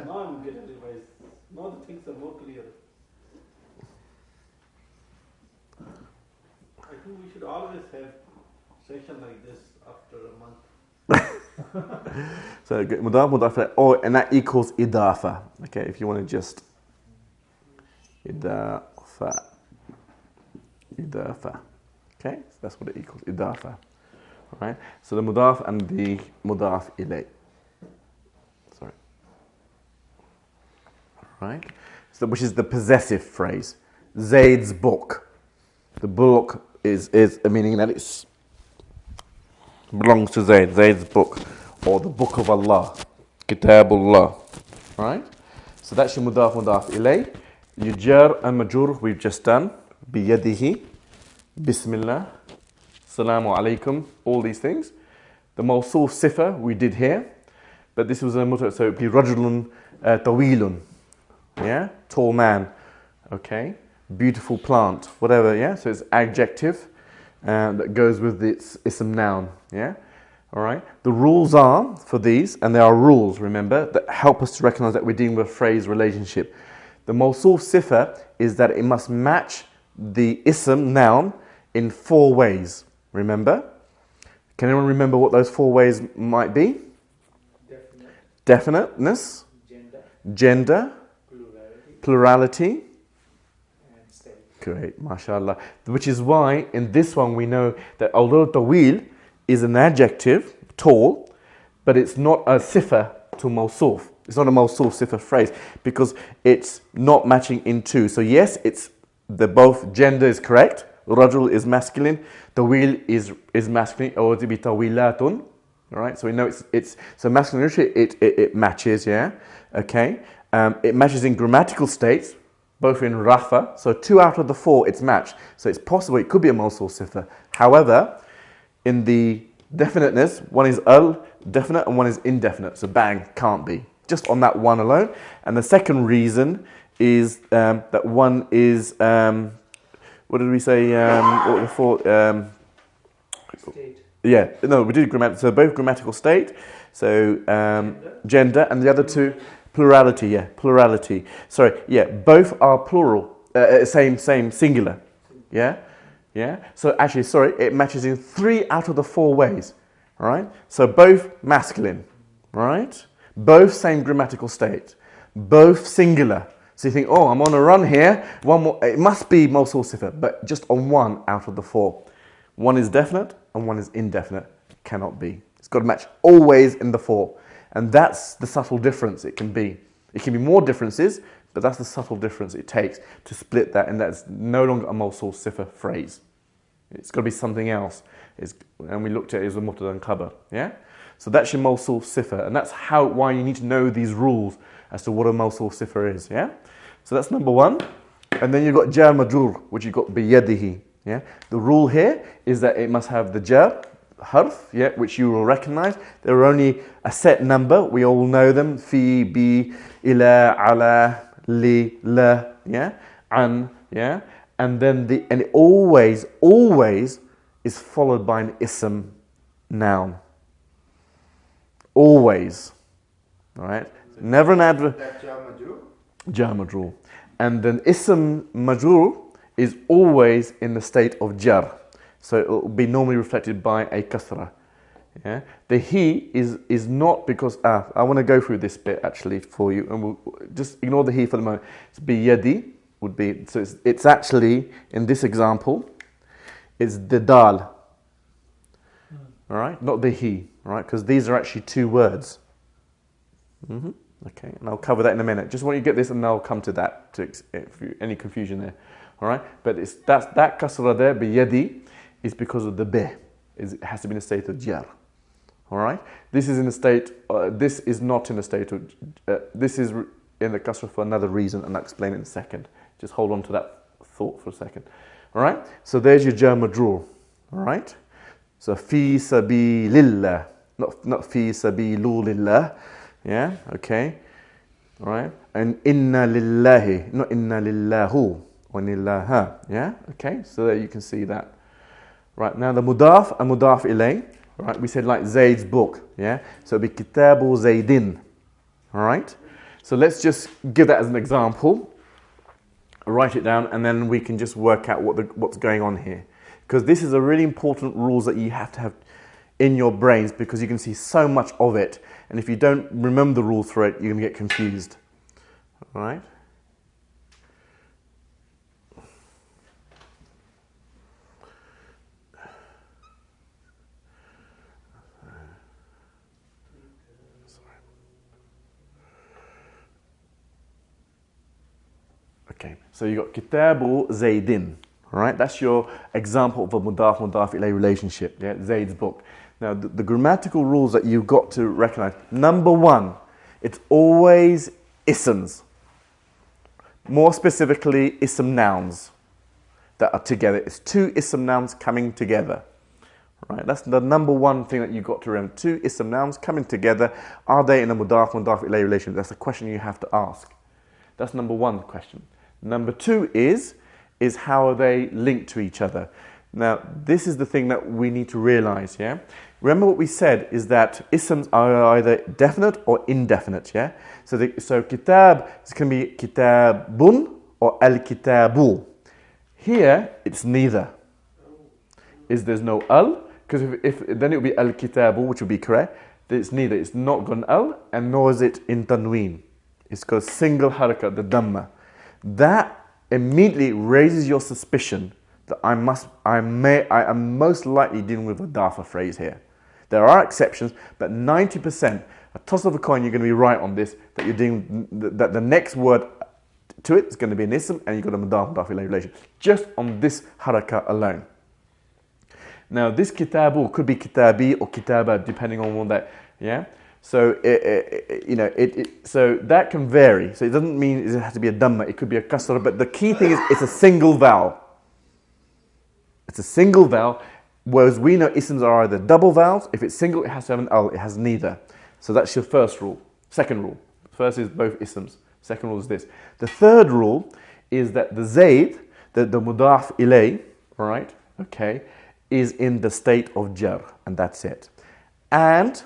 Now I'm getting advice. Now the things are more clear. I think we should always have session like this after a month. So mudaf, and that equals idafa. Okay, if you want to just idafa. Okay, so that's what it equals, idafa. All right. So the mudaf and the mudaf ilay. Sorry. All right. So which is the possessive phrase. Zayd's book. The book is meaning that it belongs to Zayd. Zayd's book, or the book of Allah, Kitabullah. Right? So that's your mudaf ilay. Your jar and majur we've just done. Biyadihi, Bismillah, Salamu alaykum, all these things. The mawsuf sifa we did here, but this was a muta, so it'd be rajulun tawilun, yeah, tall man, okay, beautiful plant, whatever, yeah. So it's adjective that goes with its ism noun, yeah. All right. The rules are for these, and there are rules, remember, that help us to recognize that we're dealing with a phrase relationship. The mawsuf sifa is that it must match the ism noun in 4 ways. Remember? Can anyone remember what those 4 ways might be? Definiteness, gender, plurality, Great, mashallah. Which is why in this one we know that although tawil is an adjective, tall, but it's not a sifa to mawsuf. It's not a mawsuf sifa phrase because it's not matching in two. So yes, the both gender is correct. Rajul is masculine, tawil is masculine, or to be tawilatun. All right, so we know it's so masculine. It matches, yeah. Okay, it matches in grammatical states, both in rafa. So 2 out of the 4 it's matched. So it's possible it could be a mawsuf sifa. However, in the definiteness, one is definite and one is indefinite. So bang, can't be. Just on that one alone. And the second reason is that one is what did we say? What were the 4? State. Yeah, no, we did grammatical. So both grammatical state. So gender, and the other 2 plurality. Yeah, plurality. Sorry. Yeah, both are plural. Same singular. Yeah. Yeah. So actually, sorry, it matches in 3 out of the 4 ways. All right. So both masculine. Right. Both same grammatical state. Both singular. So you think, oh, I'm on a run here. One more. It must be mawsul sifa, but just on 1 out of the 4. One is definite and one is indefinite. Cannot be. It's got to match always in the 4. And that's the subtle difference it can be. It can be more differences, but that's the subtle difference it takes to split that, and that's no longer a mawsul sifa phrase. It's got to be something else. And we looked at it as a mubtada and khabar. Yeah? So that's your mawsul sifa, and that's why you need to know these rules as to what a mawsul sifa is. Yeah? So that's number 1. And then you've got jar majrur, which you've got biyadihi. Yeah? The rule here is that it must have the jar harf, yeah, which you will recognize. There are only a set number. We all know them. Fi, bi, ila, ala, li, la, yeah, an, yeah. And then it always is followed by an ism noun. Always. All right? Never an adverb. Jar majrur. And then ism majrur is always in the state of jar. So it will be normally reflected by a kasra. Yeah? The he is not because, I want to go through this bit actually for you, and we'll just ignore the he for the moment. It's biyadi would be, so it's actually, in this example, it's the dal. All right? Not the he, all right? Because these are actually 2 words. Okay, and I'll cover that in a minute. Just want you to get this and I'll come to that, any confusion there. All right? But that kasra there, biyadi, is because of the bih. It has to be in a state of jar. All right? This is in a state, this is not in a state of, this is in the kasra for another reason, and I'll explain it in a second. Just hold on to that thought for a second. All right? So there's your jar majrur. All right? So fi sabilillah, not fi sabilulillah. Yeah? Okay? All right? And inna lillahi, not inna lillahu, or nillaha. Yeah? Okay? So there you can see that. Right, now the mudaf and mudaf ilay, right, we said like Zayd's book, yeah? So it'd be kitabu Zaydin, all right? So let's just give that as an example, write it down, and then we can just work out what's going on here. Because this is a really important rules that you have to have in your brains, because you can see so much of it, and if you don't remember the rules for it, you're going to get confused, all right? Okay, so you got Kitabu Zaydin, all right? That's your example of a mudaf ilay relationship, yeah? Zayd's book. Now, the grammatical rules that you've got to recognize. Number 1, it's always isms. More specifically, ism nouns that are together. It's 2 ism nouns coming together, right? That's the number 1 thing that you've got to remember. 2 ism nouns coming together. Are they in a mudaf ilay relationship? That's a question you have to ask. That's number 1 question. Number 2 is how are they linked to each other? Now, this is the thing that we need to realize, yeah? Remember what we said is that isms are either definite or indefinite, yeah? So kitab can be kitabun or al-kitabu. Here, it's neither. There's no al, because if then it would be al-kitabu, which would be correct. It's neither. It's not got an al, and nor is it in tanween. It's got a single harakat, the dhamma. That immediately raises your suspicion that I am most likely dealing with a dafa phrase here. There are exceptions, but 90%, a toss of a coin, you're going to be right on this, that you're dealing, that the next word to it is going to be an ism, and you've got a mudaf ilay relation, just on this haraka alone. Now, this kitabu could be kitabi or kitaba, depending on what that, yeah? So, so that can vary. So it doesn't mean it has to be a dhamma, it could be a kasra, but the key thing is it's a single vowel. It's a single vowel, whereas we know isms are either double vowels. If it's single, it has to have an al, it has neither. So that's your first rule. Second rule. First is both isms. Second rule is this. The third rule is that the zayd, the mudaf ilay, right, okay, is in the state of jar, and that's it. And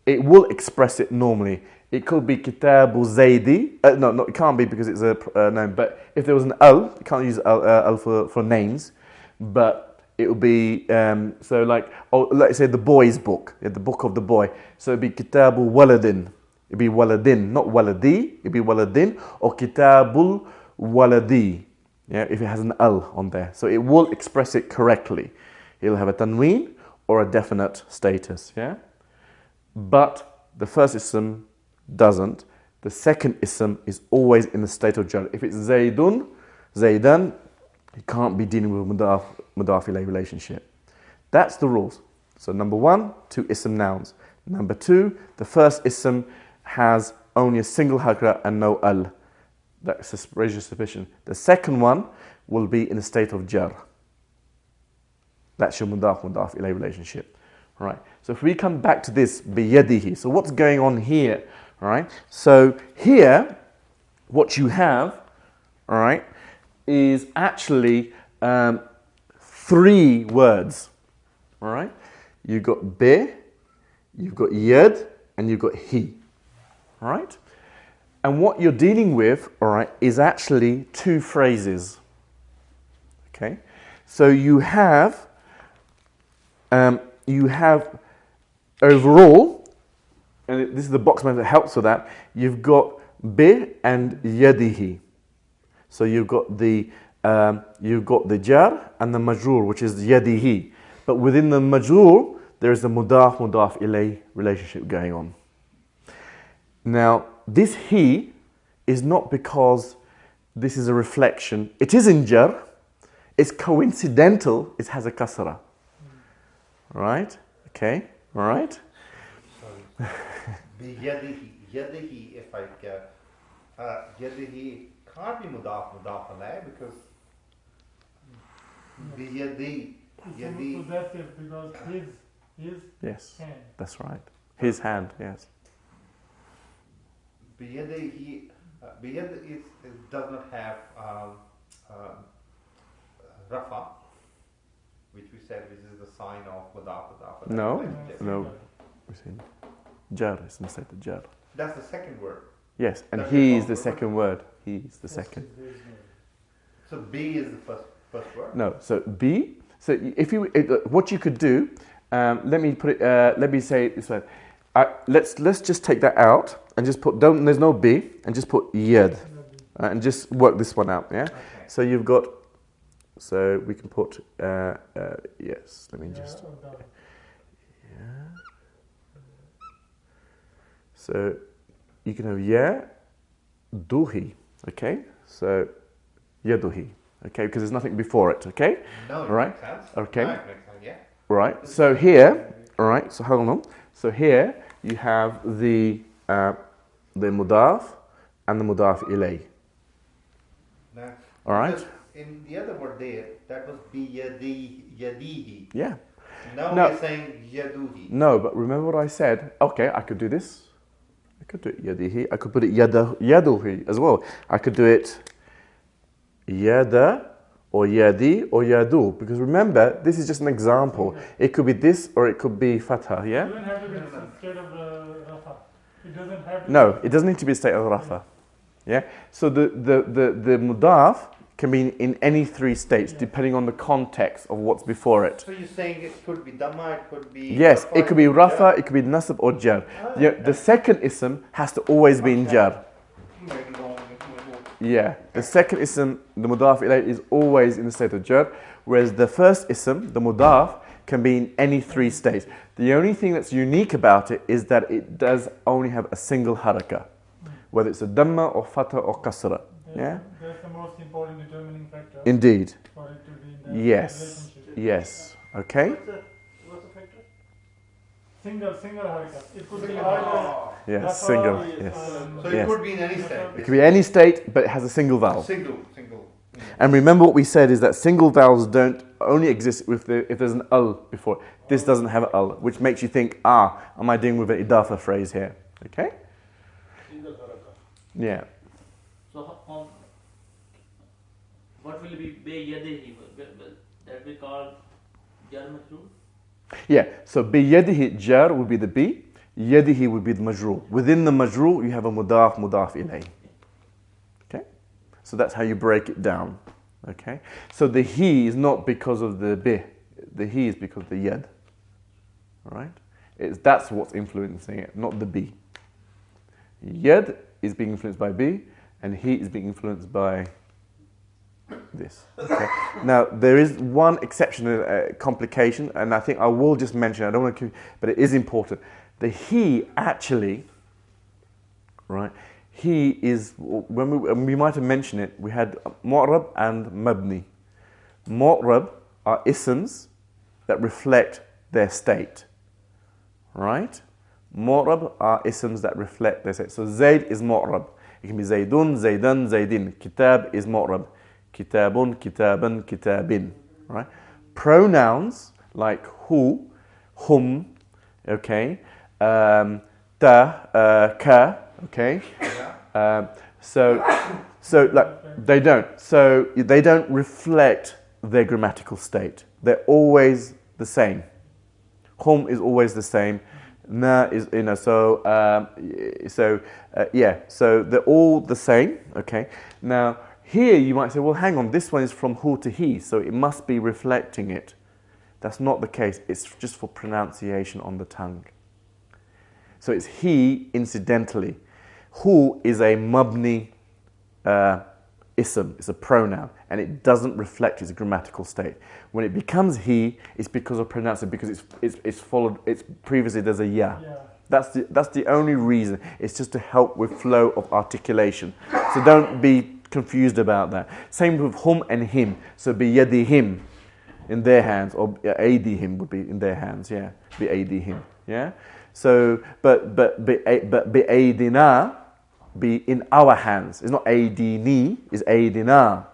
it will express it normally. It could be kitabu zaydi. No, it can't be because it's a noun. But if there was an al, you can't use al for names. But it would be, so like, let's say the boy's book, the book of the boy. So it'd be kitabu waladin. It'd be waladin, not waladi. It'd be waladin or kitabul waladi. Yeah, if it has an al on there. So it will express it correctly. It'll have a tanween or a definite status, yeah? But the first ism doesn't. The second ism is always in the state of jar. If it's zaydun, zaydan, you can't be dealing with mudaf ilay relationship. That's the rules. So number 1, 2 ism nouns. Number 2, the first ism has only a single haraka and no al. That's raises suspicion. The second one will be in the state of jar. That's your mudaf ilay relationship. All right. So if we come back to this biyadihi, so what's going on here? All right. So here, what you have, all right, is actually 3 words. All right. You've got be, you've got yad, and you've got he. All right. And what you're dealing with, all right, is actually 2 phrases. Okay. So you have overall, and this is the box man that helps with that, you've got bi and yadihi. So you've got the jar and the majrur, which is yadihi. But within the majrur, there is the mudaf ilay relationship going on. Now, this he is not because this is a reflection. It is in jar. It's coincidental. It has a kasra. Right? Okay. All right. Sorry. The yadihi, if I get yadihi can't be mudaf alay because the yadi. Possessive because his yes, hand. that's right. His hand. Yes. Biyadihi, it does not have rafa, which we said this is the sign of mudaf. No. We see jar is instead of jar. That's the second word. Yes, and That's he the is the word. second word. He is the second. So B is the first word. No. So B. So if you, what you could do, let me put it. Let me say it this way. Let's just take that out and just put. There's no B, and just put yad, and just work this one out. Yeah. Okay. So you've got. So we can put. Yes. Let me just. Yeah. So you can have ya, duhi. Okay. So yaduhi. Okay, because there's nothing before it. Okay. No, it Right. makes sense. Okay. No, it makes sense, yeah. Right. So here, all right. So hold on. So here you have the mudaf and the mudaf ilay. Now, All right. because in the other word there, that was yadihi. Yeah. Now No. we're saying yaduhi. No, but remember what I said. Okay, I could do this. I could do it yadihi. I could put it yaduhi as well. I could do it yada or yadi or yadu. Because remember, this is just an example. It could be this or it could be fatha. It Yeah. doesn't have to be instead of rafa. It doesn't have to. No, it doesn't need to be a state of rafa. Yeah. So the mudaf can be in any 3 states depending on the context of what's before it. So you're saying it could be dhamma, it could be... Yes, it could be rafa, yeah. it could be nasab or jar. Yeah, the second ism has to always be in jar. Yeah, the second ism, the mudaf ilayh, is always in the state of jar, whereas the first ism, the mudaf, can be in any three states. The only thing that's unique about it is that it does only have a single haraka, whether it's a dhamma or fatha or kasra. Yeah? That's the most important determining factor Indeed. for it to be in that Yes. relationship. Yes. Okay? What's the factor? Single haraka. It could be Single. either Yes, That's single. all. Yes. So Yes. it could be in any state. It could be any state, but it has a single vowel. Single. And remember what we said is that single vowels don't only exist if there's an al before. This doesn't have an al, which makes you think, am I dealing with an idafa phrase here? Okay? Single haraka. Yeah. So what will be be yadihi? That we call jar majroor. Yeah, so bi yadihi jar would be the bi, yadihi would be the majrur. Within the majrur, you have a mudaf ilayh. Okay? So that's how you break it down. Okay? So the he is not because of the bi, the he is because of the yad. Alright? That's what's influencing it, not the bi. Yad is being influenced by bi, and he is being influenced by this. Okay. Now there is one exception, complication, and I think I will just mention. I don't want to, but it is important. The he actually, right? He is when we might have mentioned it. We had mu'rab and mabni. Mu'rab are isms that reflect their state, right? Mu'rab are isms that reflect their state. So Zayd is mu'rab. It can be Zaydun, Zaydan, Zaydin. Kitab is mu'rab. Kitabun, kitaban, kitabin. Right? Pronouns like hu, hum, okay, ta, ka, okay. So like they don't reflect their grammatical state. They're always the same. Hum is always the same. Na is so they're all the same. Okay. Now here you might say, well, hang on, this one is from hu to he, so it must be reflecting it. That's not the case. It's just for pronunciation on the tongue. So it's he incidentally. Hu is a mabni ism, it's a pronoun, and it doesn't reflect its grammatical state. When it becomes he, it's because of pronouncing, because it's followed. It's previously there's a ya. Yeah. That's the only reason. It's just to help with flow of articulation. So don't be confused about that. Same with hum and him. So be yadihim in their hands, or aidihim would be in their hands. Yeah, be aidihim. Yeah. So but be aidina, be in our hands. It's not aidini. It's aidina.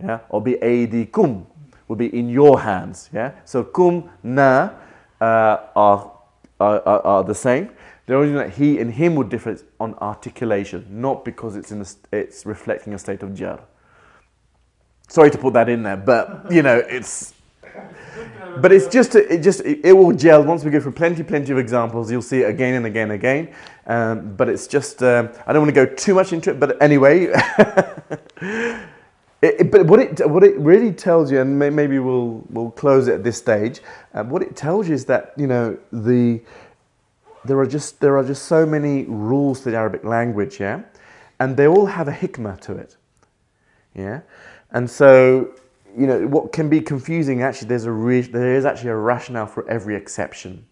Yeah. Or be aidikum will be in your hands. Yeah. So kum na are the same. The only thing that he and him would differ is on articulation, not because it's reflecting a state of jar. Sorry to put that in there, but it's. But it's it will gel once we go through plenty of examples. You'll see it again and again and again. But it's just I don't want to go too much into it. But anyway, but what it really tells you, and maybe we'll close it at this stage. What it tells you is that there are just so many rules to the Arabic language, yeah, and they all have a hikmah to it, yeah, and so what can be confusing actually there is actually a rationale for every exception,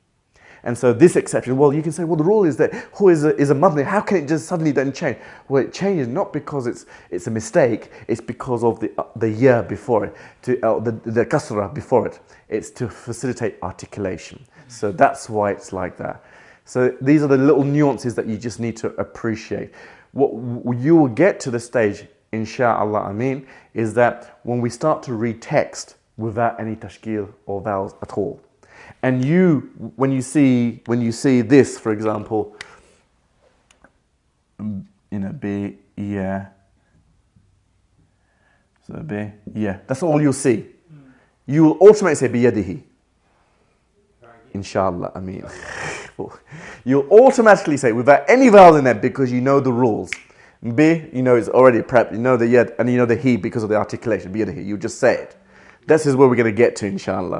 and so this exception, well, you can say, well, the rule is that hu is a mabni. How can it just suddenly then change? Well, it changes not because it's a mistake. It's because of the ya before it, the kasra before it. It's to facilitate articulation. So that's why it's like that. So these are the little nuances that you just need to appreciate. What you will get to the stage, insha'Allah, is that when we start to read text without any tashkil or vowels at all, and when you see this, for example, be yeah, so be yeah, that's all you'll see. You will automatically say biyadihi. Inshallah, you'll automatically say without any vowels in there because you know the rules. Bi, it's already prepped. You know the yad and you know the he because of the articulation. Biyadihi, you just say it. This is where we're going to get to, inshallah.